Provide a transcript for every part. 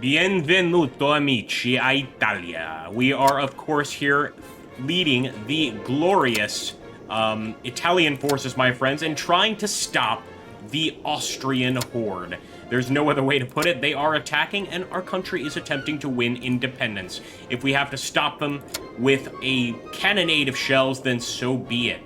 Benvenuto amici a Italia. We are, of course, here leading the glorious Italian forces, my friends, and trying to stop the Austrian horde. There's no other way to put it. They are attacking, and our country is attempting to win independence. If we have to stop them with a cannonade of shells, then so be it.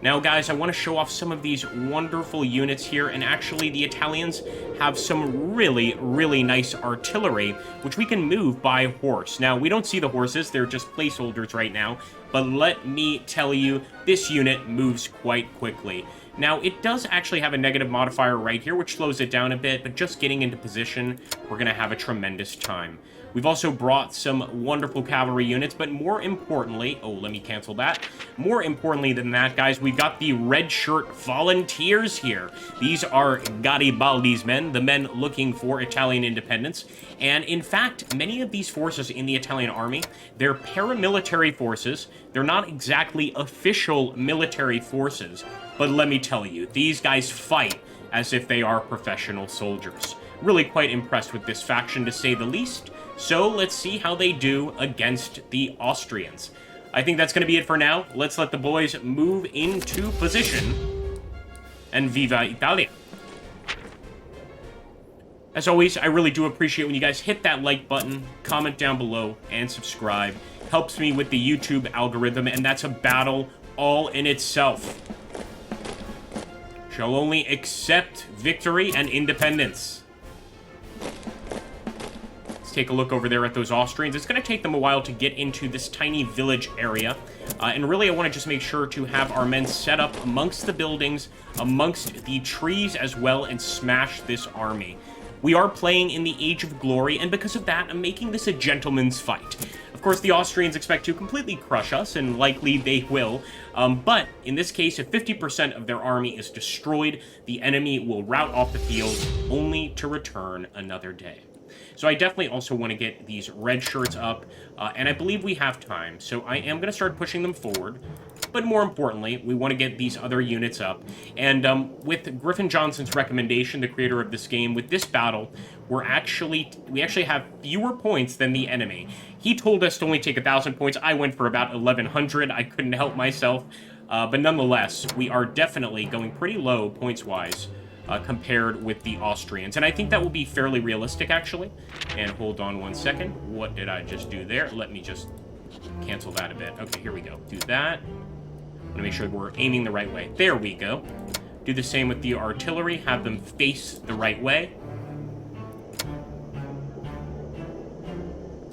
Now, guys, I want to show off some of these wonderful units here, and actually the Italians have some really, really nice artillery, which we can move by horse. Now, we don't see the horses, they're just placeholders right now, but let me tell you, this unit moves quite quickly. Now, it does actually have a negative modifier right here, which slows it down a bit, but just getting into position, we're going to have a tremendous time. We've also brought some wonderful cavalry units, but more importantly... Oh, let me cancel that. More importantly than that, guys, we've got the red shirt volunteers here. These are Garibaldi's men, the men looking for Italian independence. And in fact, many of these forces in the Italian army, they're paramilitary forces. They're not exactly official military forces. But let me tell you, these guys fight as if they are professional soldiers. Really quite impressed with this faction, to say the least. So let's see how they do against the Austrians. I think that's going to be it for now. Let's let the boys move into position. And viva Italia. As always, I really do appreciate when you guys hit that like button, comment down below, and subscribe. Helps me with the YouTube algorithm, and that's a battle all in itself. Shall only accept victory and independence. Take a look over there at those Austrians. It's going to take them a while to get into this tiny village area. And really, I want to just make sure to have our men set up amongst the buildings, amongst the trees as well, and smash this army. We are playing in the Age of Glory, and because of that, I'm making this a gentleman's fight. Of course, the Austrians expect to completely crush us, and likely they will. But in this case, if 50% of their army is destroyed, the enemy will rout off the field, only to return another day. So I definitely also want to get these red shirts up, and I believe we have time. So I am going to start pushing them forward, but more importantly, we want to get these other units up. And with Griffin Johnson's recommendation, the creator of this game, with this battle, we actually have fewer points than the enemy. He told us to only take 1,000 points. I went for about 1,100. I couldn't help myself. But nonetheless, we are definitely going pretty low points-wise. Compared with the Austrians. And I think that will be fairly realistic, actually. And hold on one second. What did I just do there? Let me just cancel that a bit. Okay, here we go. Do that. I'm going to make sure we're aiming the right way. There we go. Do the same with the artillery. Have them face the right way.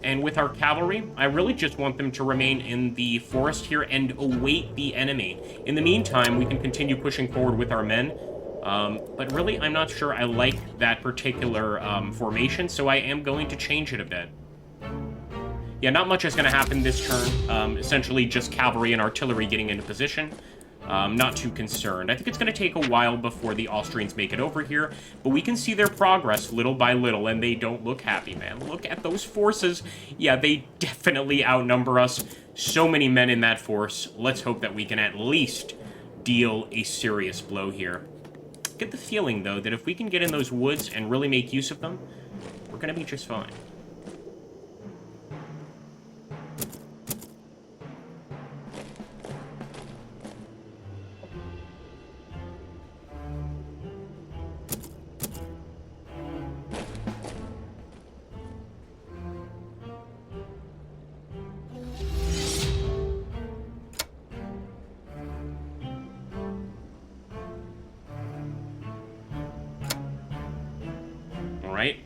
And with our cavalry, I really just want them to remain in the forest here and await the enemy. In the meantime, we can continue pushing forward with our men. But really, I'm not sure I like that particular formation, so I am going to change it a bit. Yeah, not much is going to happen this turn. Essentially, just cavalry and artillery getting into position. Not too concerned. I think it's going to take a while before the Austrians make it over here, but we can see their progress little by little, and they don't look happy, man. Look at those forces. Yeah, they definitely outnumber us. So many men in that force. Let's hope that we can at least deal a serious blow here. Get the feeling, though, that if we can get in those woods and really make use of them, we're going to be just fine.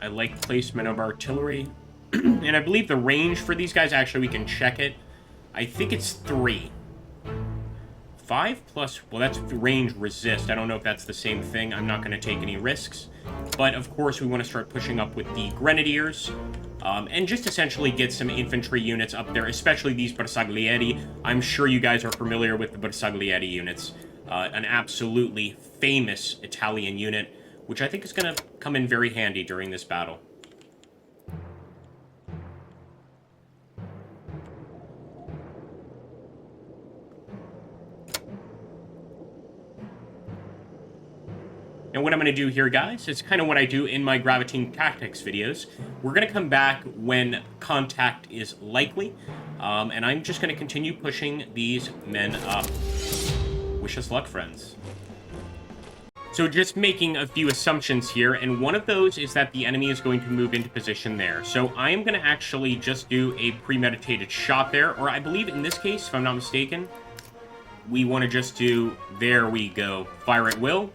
I like placement of artillery. And I believe the range for these guys, actually, we can check it. I think it's 3. 5 plus... Well, that's range resist. I don't know if that's the same thing. I'm not going to take any risks. But, of course, we want to start pushing up with the Grenadiers. And just essentially get some infantry units up there, especially these Bersaglieri. I'm sure you guys are familiar with the Bersaglieri units. An absolutely famous Italian unit, which I think is going to come in very handy during this battle. Now what I'm going to do here, guys, is kind of what I do in my Gravitating Tactics videos. We're going to come back when contact is likely, and I'm just going to continue pushing these men up. Wish us luck, friends. So just making a few assumptions here, and one of those is that the enemy is going to move into position there. So I am going to actually just do a premeditated shot there, or I believe in this case, if I'm not mistaken, we want to just do, there we go, fire at will.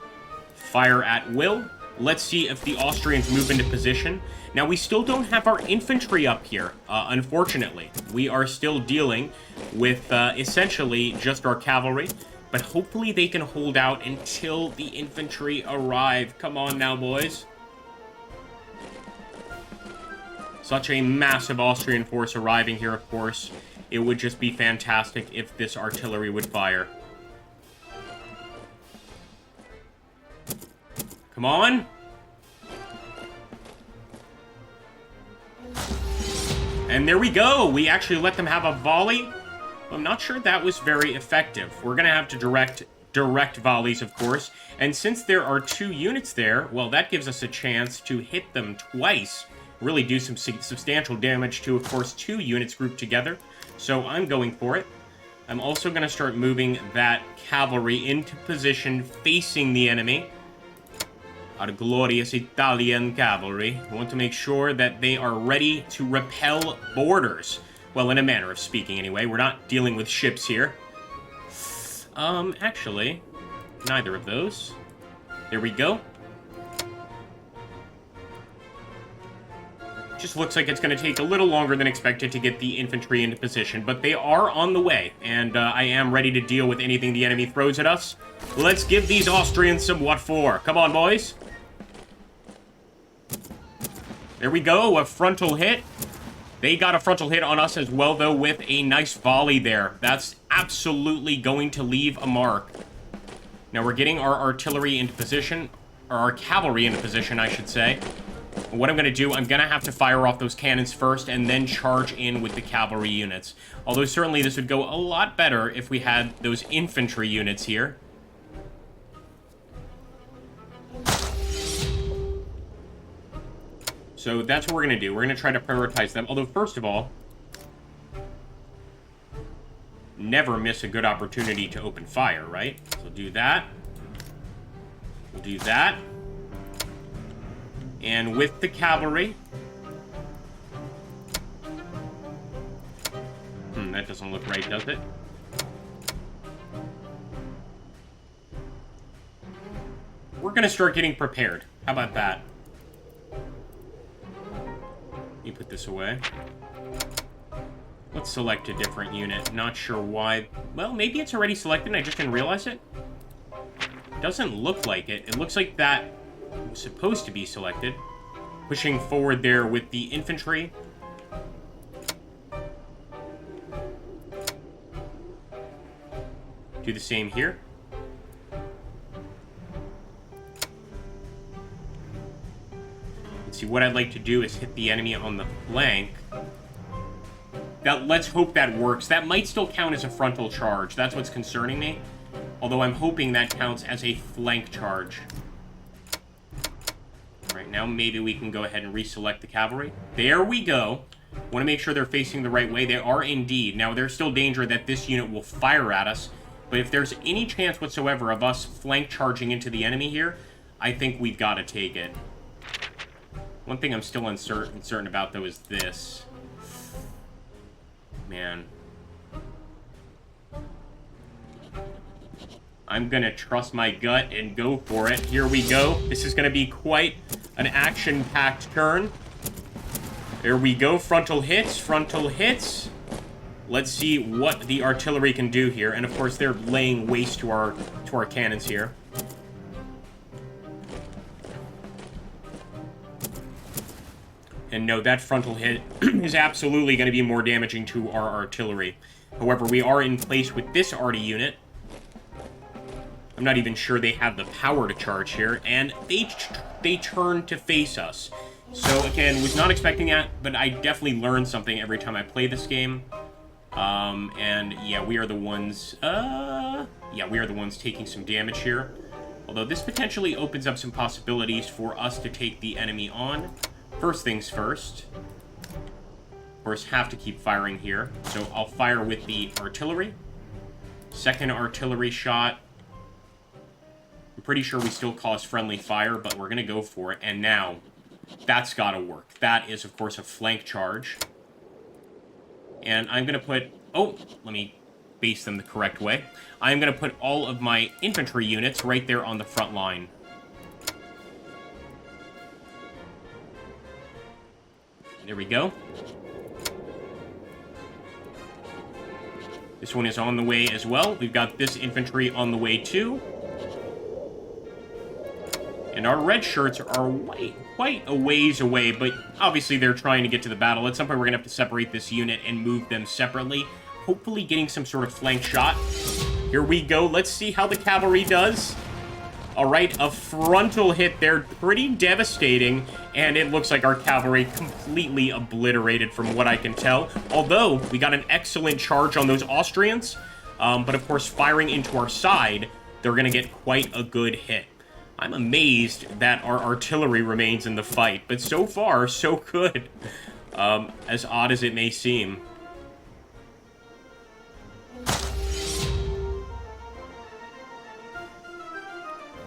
Fire at will. Let's see if the Austrians move into position. Now, we still don't have our infantry up here, unfortunately. We are still dealing with, essentially, just our cavalry. But hopefully they can hold out until the infantry arrive. Come on now, boys. Such a massive Austrian force arriving here, of course. It would just be fantastic if this artillery would fire. Come on. And there we go. We actually let them have a volley. I'm not sure that was very effective. We're going to have to direct volleys, of course. And since there are 2 units there, well, that gives us a chance to hit them twice. Really do some substantial damage to, of course, 2 units grouped together. So I'm going for it. I'm also going to start moving that cavalry into position facing the enemy. Our glorious Italian cavalry. We want to make sure that they are ready to repel boarders. Well, in a manner of speaking, anyway. We're not dealing with ships here. Actually, neither of those. There we go. Just looks like it's going to take a little longer than expected to get the infantry into position, but they are on the way, and I am ready to deal with anything the enemy throws at us. Let's give these Austrians some what for. Come on, boys. There we go, a frontal hit. They got a frontal hit on us as well, though, with a nice volley there. That's absolutely going to leave a mark. Now, we're getting our artillery into position, or our cavalry into position, I should say. What I'm going to do, I'm going to have to fire off those cannons first and then charge in with the cavalry units. Although, certainly, this would go a lot better if we had those infantry units here. So that's what we're going to do. We're going to try to prioritize them. Although, first of all, never miss a good opportunity to open fire, right? So do that. We'll do that. And with the cavalry... that doesn't look right, does it? We're going to start getting prepared. How about that? You put this away. Let's select a different unit. Not sure why. Well, maybe it's already selected and I just didn't realize it. Doesn't look like it. It looks like that was supposed to be selected. Pushing forward there with the infantry. Do the same here. See, what I'd like to do is hit the enemy on the flank. Let's hope that works. That might still count as a frontal charge. That's what's concerning me. Although I'm hoping that counts as a flank charge. Alright, now maybe we can go ahead and reselect the cavalry. There we go. Want to make sure they're facing the right way. They are indeed. Now, there's still danger that this unit will fire at us. But if there's any chance whatsoever of us flank charging into the enemy here, I think we've got to take it. One thing I'm still uncertain about, though, is this. Man. I'm going to trust my gut and go for it. Here we go. This is going to be quite an action-packed turn. There we go. Frontal hits. Frontal hits. Let's see what the artillery can do here. And, of course, they're laying waste to our cannons here. And no, that frontal hit is absolutely going to be more damaging to our artillery. However, we are in place with this arty unit. I'm not even sure they have the power to charge here. And they turn to face us. So, again, was not expecting that, but I definitely learn something every time I play this game. And, yeah, we are the ones... yeah, we are the ones taking some damage here. Although this potentially opens up some possibilities for us to take the enemy on. First things first. Of course, have to keep firing here. So I'll fire with the artillery. Second artillery shot. I'm pretty sure we still cause friendly fire, but we're going to go for it. And now, that's got to work. That is, of course, a flank charge. And I'm going to put... Oh, let me base them the correct way. I'm going to put all of my infantry units right there on the front line. There we go. This one is on the way as well. We've got this infantry on the way too. And our red shirts are quite a ways away, but obviously they're trying to get to the battle. At some point, we're going to have to separate this unit and move them separately. Hopefully getting some sort of flank shot. Here we go. Let's see how the cavalry does. All right, a frontal hit there. Pretty devastating. And it looks like our cavalry completely obliterated from what I can tell. Although, we got an excellent charge on those Austrians. But of course, firing into our side, they're going to get quite a good hit. I'm amazed that our artillery remains in the fight. But so far, so good. As odd as it may seem.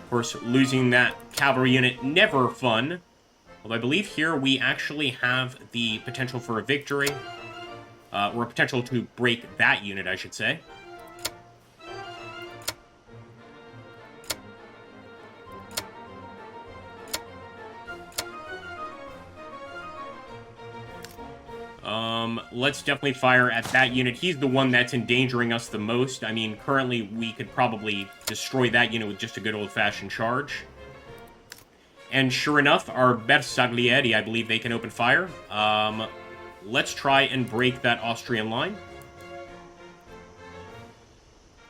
Of course, losing that cavalry unit, never fun. Although I believe here we actually have the potential for a victory. Or a potential to break that unit, I should say. Let's definitely fire at that unit. He's the one that's endangering us the most. I mean, currently we could probably destroy that unit with just a good old-fashioned charge. And sure enough, our bersaglieri, I believe they can open fire. Let's try and break that Austrian line.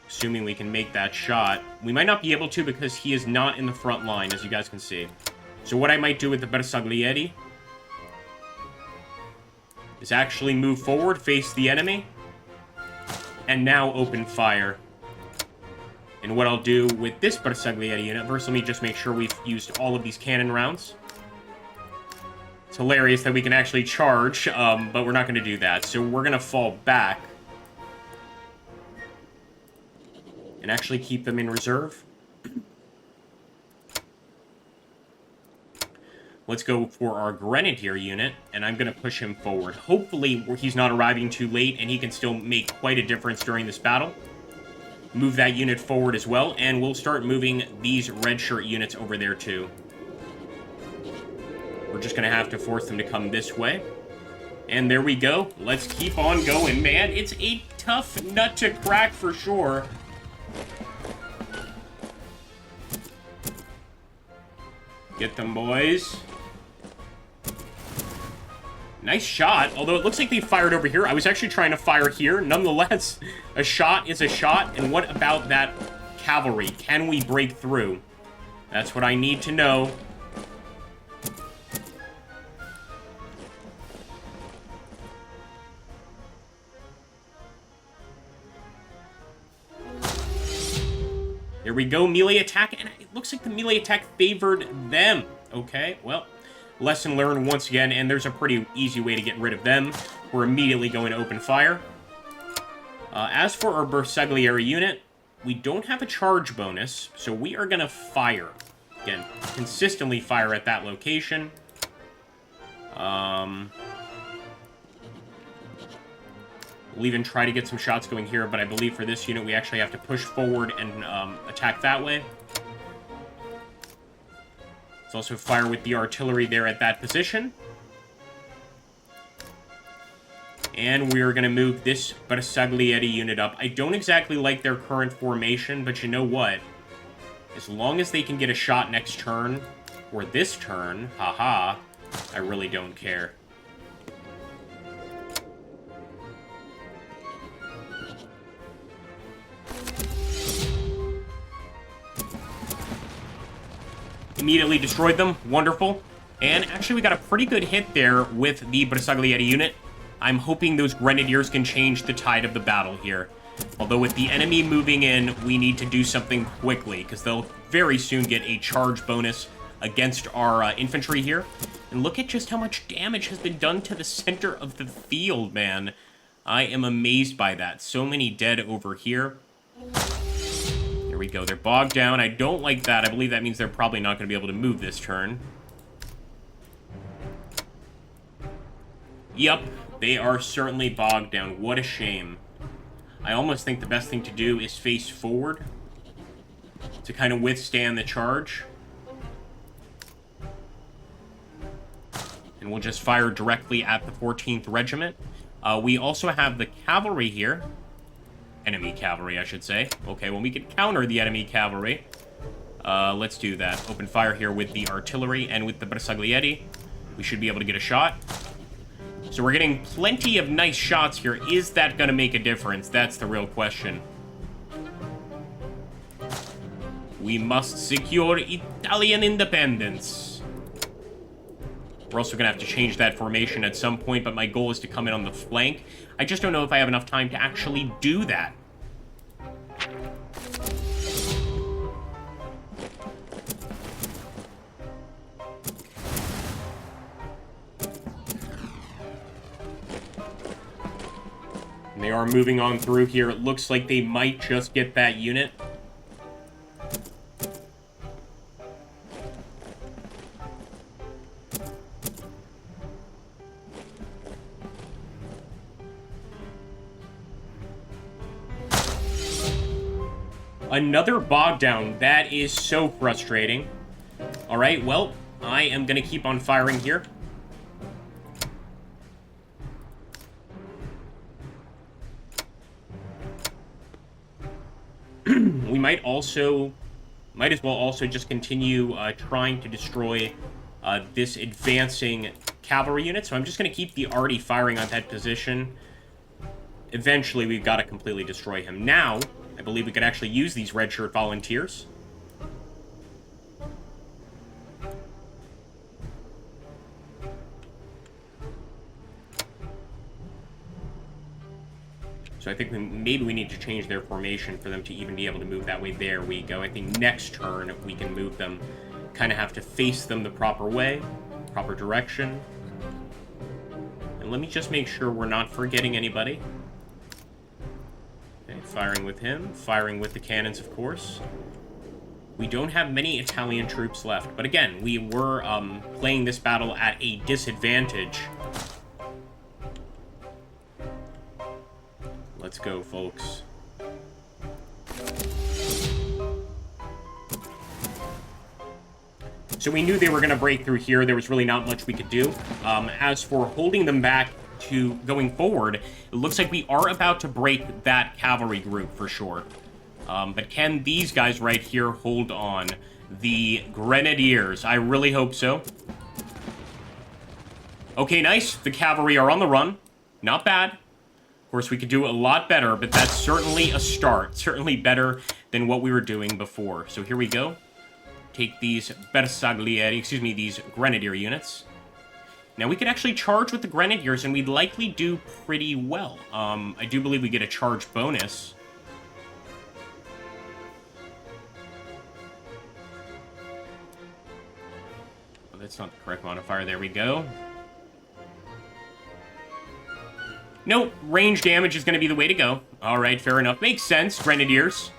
Assuming we can make that shot. We might not be able to because he is not in the front line, as you guys can see. So what I might do with the bersaglieri is actually move forward, face the enemy, and now open fire. And what I'll do with this bersaglieri unit, first let me just make sure we've used all of these cannon rounds. It's hilarious that we can actually charge, but we're not going to do that. So we're going to fall back and actually keep them in reserve. Let's go for our Grenadier unit, and I'm going to push him forward. Hopefully, he's not arriving too late, and he can still make quite a difference during this battle. Move that unit forward as well, and we'll start moving these red shirt units over there too. We're just going to have to force them to come this way. And there we go. Let's keep on going, man. It's a tough nut to crack for sure. Get them, boys. Nice shot, although it looks like they fired over here. I was actually trying to fire here. Nonetheless, a shot is a shot. And what about that cavalry? Can we break through? That's what I need to know. There we go, melee attack, and it looks like the melee attack favored them. Okay, well, lesson learned once again, and there's a pretty easy way to get rid of them. We're immediately going to open fire. As for our bersaglieri unit, we don't have a charge bonus, so we are going to fire. Again, consistently fire at that location. We'll even try to get some shots going here, but I believe for this unit we actually have to push forward and attack that way. Let's also fire with the artillery there at that position. And we're going to move this bersaglieri unit up. I don't exactly like their current formation, but you know what? As long as they can get a shot next turn, or this turn, haha, I really don't care. Immediately destroyed them. Wonderful. And actually, we got a pretty good hit there with the bersaglieri unit. I'm hoping those grenadiers can change the tide of the battle here. Although with the enemy moving in, we need to do something quickly, because they'll very soon get a charge bonus against our infantry here. And look at just how much damage has been done to the center of the field, man. I am amazed by that. So many dead over here. There we go. They're bogged down. I don't like that. I believe that means they're probably not going to be able to move this turn. Yep, they are certainly bogged down. What a shame. I almost think the best thing to do is face forward to kind of withstand the charge. And we'll just fire directly at the 14th Regiment. We also have the cavalry here. Enemy cavalry, I should say. Okay, well, we can counter the enemy cavalry. Let's do that. Open fire here with the artillery and with the bersaglieri. We should be able to get a shot. So we're getting plenty of nice shots here. Is that going to make a difference? That's the real question. We must secure Italian independence. We're also going to have to change that formation at some point, but my goal is to come in on the flank. I just don't know if I have enough time to actually do that. And they are moving on through here. It looks like they might just get that unit. Another bog down. That is so frustrating. All right, well, I am going to keep on firing here. We might as well also just continue trying to destroy this advancing cavalry unit. So I'm just going to keep the arty firing on that position. Eventually, we've got to completely destroy him. Now, I believe we could actually use these red shirt volunteers. So I think maybe we need to change their formation for them to even be able to move that way. There we go. I think next turn we can move them. Kind of have to face them the proper way, proper direction. And let me just make sure we're not forgetting anybody. Okay, firing with him. Firing with the cannons, of course. We don't have many Italian troops left. But again, we were playing this battle at a disadvantage. Let's go, folks. So we knew they were going to break through here. There was really not much we could do. As for holding them back to going forward, it looks like we are about to break that cavalry group for sure. But can these guys right here hold on? The Grenadiers. I really hope so. Okay, nice. The cavalry are on the run. Not bad. Of course, we could do a lot better, but that's certainly a start. Certainly better than what we were doing before. So here we go. Take these bersaglieri, excuse me, these grenadier units. Now, we could actually charge with the grenadiers, and we'd likely do pretty well. I do believe we get a charge bonus. Oh, that's not the correct modifier. There we go. Nope, range damage is going to be the way to go. All right, fair enough. Makes sense, Grenadiers.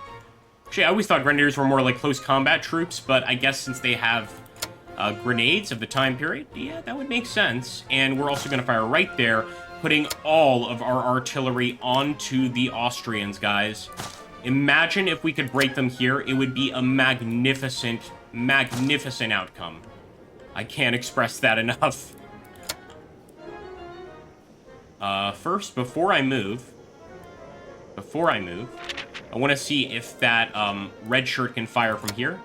Actually, I always thought Grenadiers were more like close combat troops, but I guess since they have grenades of the time period, yeah, that would make sense. And we're also going to fire right there, putting all of our artillery onto the Austrians, guys. Imagine if we could break them here. It would be a magnificent, magnificent outcome. I can't express that enough. First, before I move, I want to see if that red shirt can fire from here.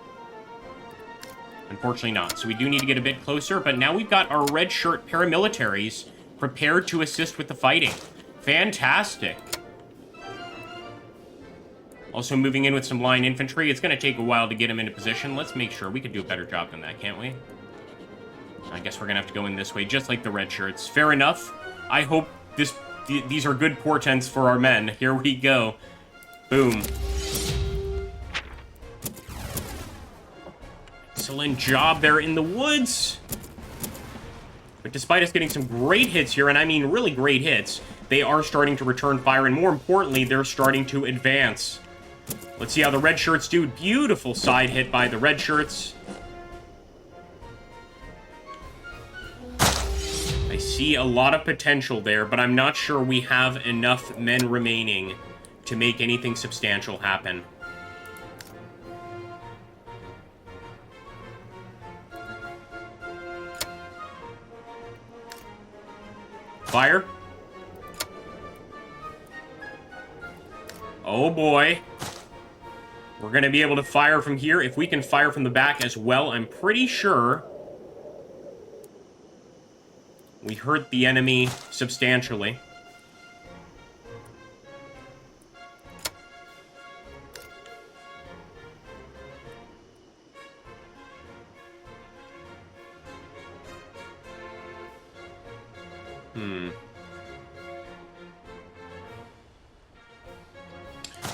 Unfortunately not. So we do need to get a bit closer, but now we've got our red shirt paramilitaries prepared to assist with the fighting. Fantastic. Also moving in with some line infantry. It's going to take a while to get them into position. Let's make sure we could do a better job than that, can't we? I guess we're going to have to go in this way, just like the red shirts. Fair enough. I hope these are good portents for our men. Here we go. Boom. Excellent job there in the woods. But despite us getting some great hits here, and I mean really great hits, they are starting to return fire, and more importantly, they're starting to advance. Let's see how the red shirts do. Beautiful side hit by the red shirts. I see a lot of potential there, but I'm not sure we have enough men remaining to make anything substantial happen. Fire. Oh boy. We're going to be able to fire from here. If we can fire from the back as well, I'm pretty sure we hurt the enemy substantially.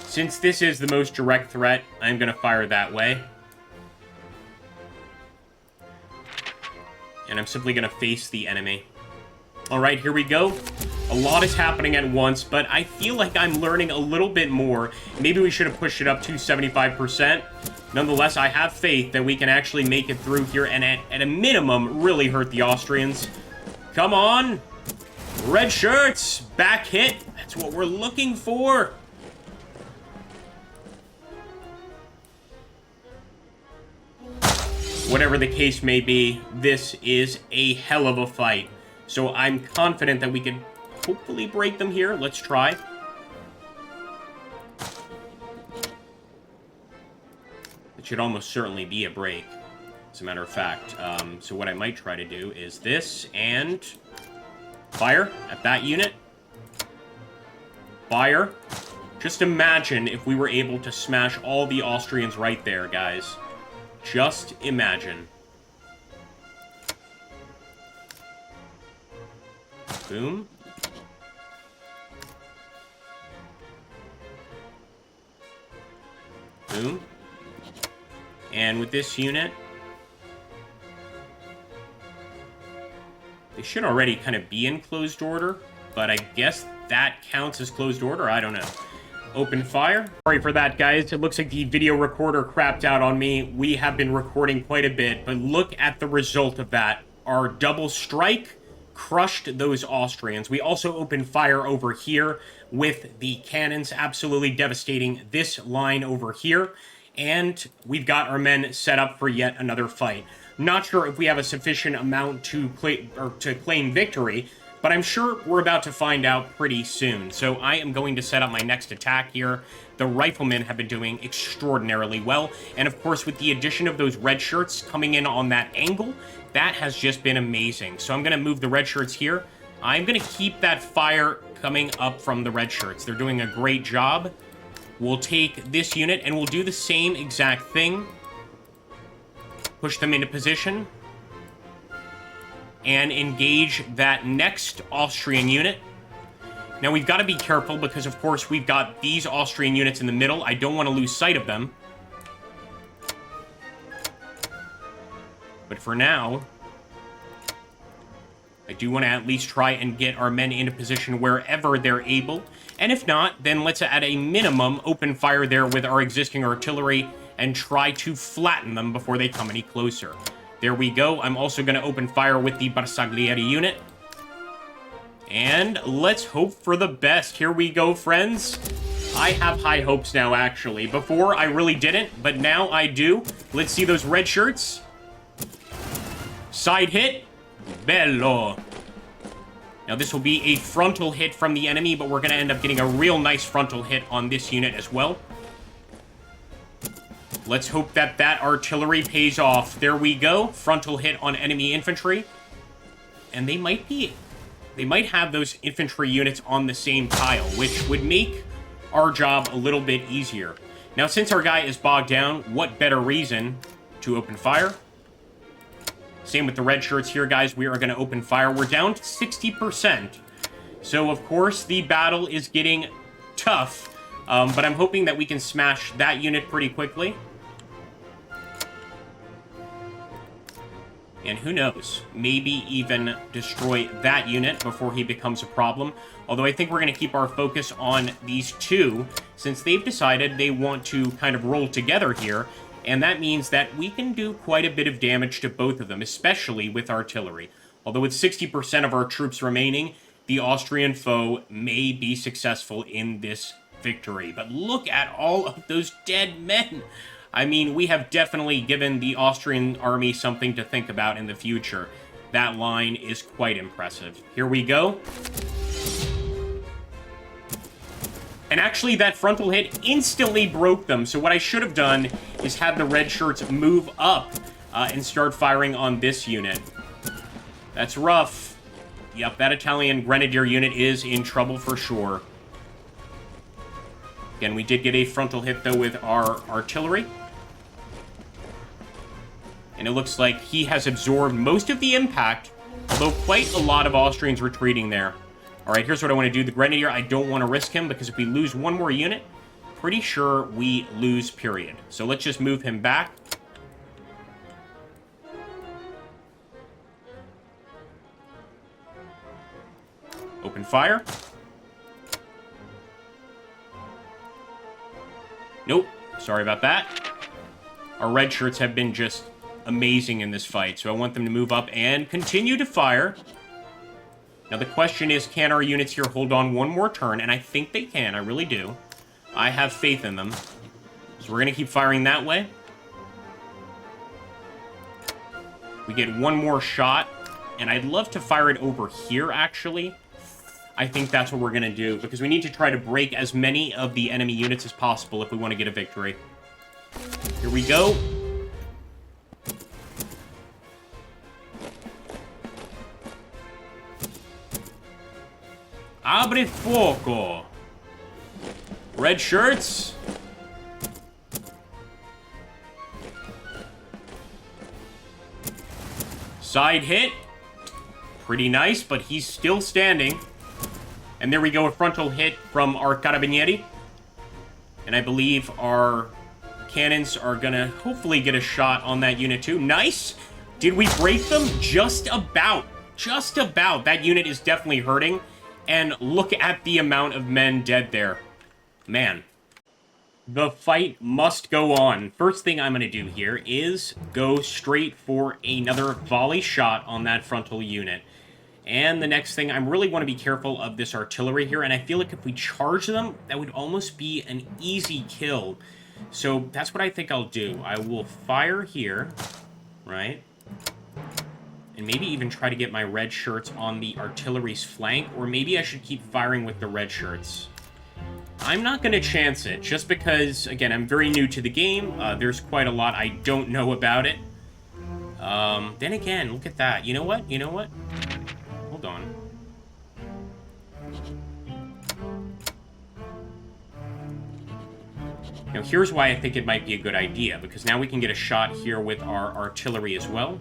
Since this is the most direct threat, I'm going to fire that way. And I'm simply going to face the enemy. Alright, here we go. A lot is happening at once, but I feel like I'm learning a little bit more. Maybe we should have pushed it up to 75%. Nonetheless, I have faith that we can actually make it through here and at a minimum, really hurt the Austrians. Come on! Red shirts! Back hit! That's what we're looking for! Whatever the case may be, this is a hell of a fight. So I'm confident that we can hopefully break them here. Let's try. It should almost certainly be a break, as a matter of fact. So what I might try to do is this, and fire at that unit. Fire. Just imagine if we were able to smash all the Austrians right there, guys. Just imagine. Boom. Boom. And with this unit, they should already kind of be in closed order, but I guess that counts as closed order. I don't know. Open fire. Sorry for that, guys. It looks like the video recorder crapped out on me. We have been recording quite a bit, but look at the result of that. Our double strike crushed those Austrians. We also opened fire over here with the cannons, absolutely devastating this line over here. And we've got our men set up for yet another fight. Not sure if we have a sufficient amount to claim victory, but I'm sure we're about to find out pretty soon. So I am going to set up my next attack here. The riflemen have been doing extraordinarily well. And of course, with the addition of those red shirts coming in on that angle, that has just been amazing. So I'm going to move the red shirts here. I'm going to keep that fire coming up from the red shirts. They're doing a great job. We'll take this unit and we'll do the same exact thing. Push them into position. And engage that next Austrian unit. Now, we've got to be careful because, of course, we've got these Austrian units in the middle. I don't want to lose sight of them. But for now, I do want to at least try and get our men into position wherever they're able. And if not, then let's at a minimum open fire there with our existing artillery and try to flatten them before they come any closer. There we go. I'm also going to open fire with the Bersaglieri unit. And let's hope for the best. Here we go, friends. I have high hopes now, actually. Before, I really didn't, but now I do. Let's see those red shirts. Side hit. Bello. Now, this will be a frontal hit from the enemy, but we're going to end up getting a real nice frontal hit on this unit as well. Let's hope that that artillery pays off. There we go. Frontal hit on enemy infantry. And they might have those infantry units on the same tile, which would make our job a little bit easier. Now, since our guy is bogged down, what better reason to open fire? Same with the red shirts here, guys. We are going to open fire. We're down to 60%. So, of course, the battle is getting tough. But I'm hoping that we can smash that unit pretty quickly. And who knows, maybe even destroy that unit before he becomes a problem. Although I think we're going to keep our focus on these two, since they've decided they want to kind of roll together here. And that means that we can do quite a bit of damage to both of them, especially with artillery. Although with 60% of our troops remaining, the Austrian foe may be successful in this victory. But look at all of those dead men! I mean, we have definitely given the Austrian army something to think about in the future. That line is quite impressive. Here we go. And actually, that frontal hit instantly broke them. So what I should have done is have the red shirts move up and start firing on this unit. That's rough. Yep, that Italian grenadier unit is in trouble for sure. Again, we did get a frontal hit, though, with our artillery. And it looks like he has absorbed most of the impact, although quite a lot of Austrians retreating there. All right, here's what I want to do. The Grenadier, I don't want to risk him, because if we lose one more unit, pretty sure we lose, period. So let's just move him back. Open fire. Nope, sorry about that. Our red shirts have been just amazing in this fight, so I want them to move up and continue to fire. Now the question is, can our units here hold on one more turn? And I think they can, I really do. I have faith in them. So we're going to keep firing that way. We get one more shot, and I'd love to fire it over here, actually. I think that's what we're going to do, because we need to try to break as many of the enemy units as possible if we want to get a victory. Here we go. Abre fuoco. Red shirts. Side hit. Pretty nice, but he's still standing. And there we go, a frontal hit from our Carabinieri. And I believe our cannons are gonna hopefully get a shot on that unit too. Nice! Did we break them? Just about. Just about. That unit is definitely hurting. And look at the amount of men dead there. Man. The fight must go on. First thing I'm going to do here is go straight for another volley shot on that frontal unit. And the next thing, I really want to be careful of this artillery here. And I feel like if we charge them, that would almost be an easy kill. So that's what I think I'll do. I will fire here, right? And maybe even try to get my red shirts on the artillery's flank. Or maybe I should keep firing with the red shirts. I'm not going to chance it, just because, again, I'm very new to the game. There's quite a lot I don't know about it. Then again, look at that. You know what? You know what? Hold on. Now, here's why I think it might be a good idea, because now we can get a shot here with our artillery as well.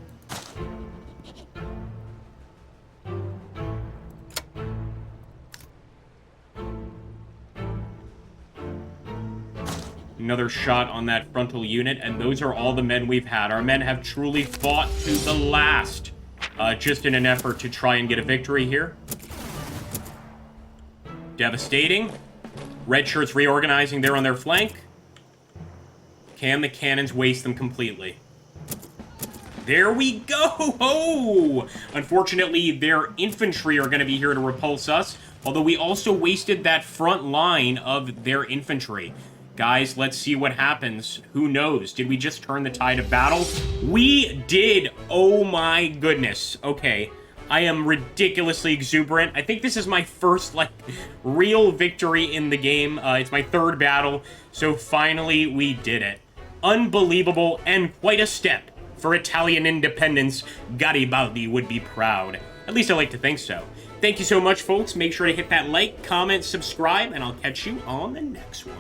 Another shot on that frontal unit, and those are all the men we've had. Our men have truly fought to the last, just in an effort to try and get a victory here. Devastating. Red shirts reorganizing there on their flank. Can the cannons waste them completely? There we go! Oh! Unfortunately, their infantry are going to be here to repulse us, although we also wasted that front line of their infantry. Guys, let's see what happens. Who knows? Did we just turn the tide of battle? We did! Oh my goodness. Okay. I am ridiculously exuberant. I think this is my first, real victory in the game. It's my third battle, so finally we did it. Unbelievable, and quite a step for Italian independence. Garibaldi would be proud. At least I like to think so. Thank you so much, folks. Make sure to hit that like, comment, subscribe, and I'll catch you on the next one.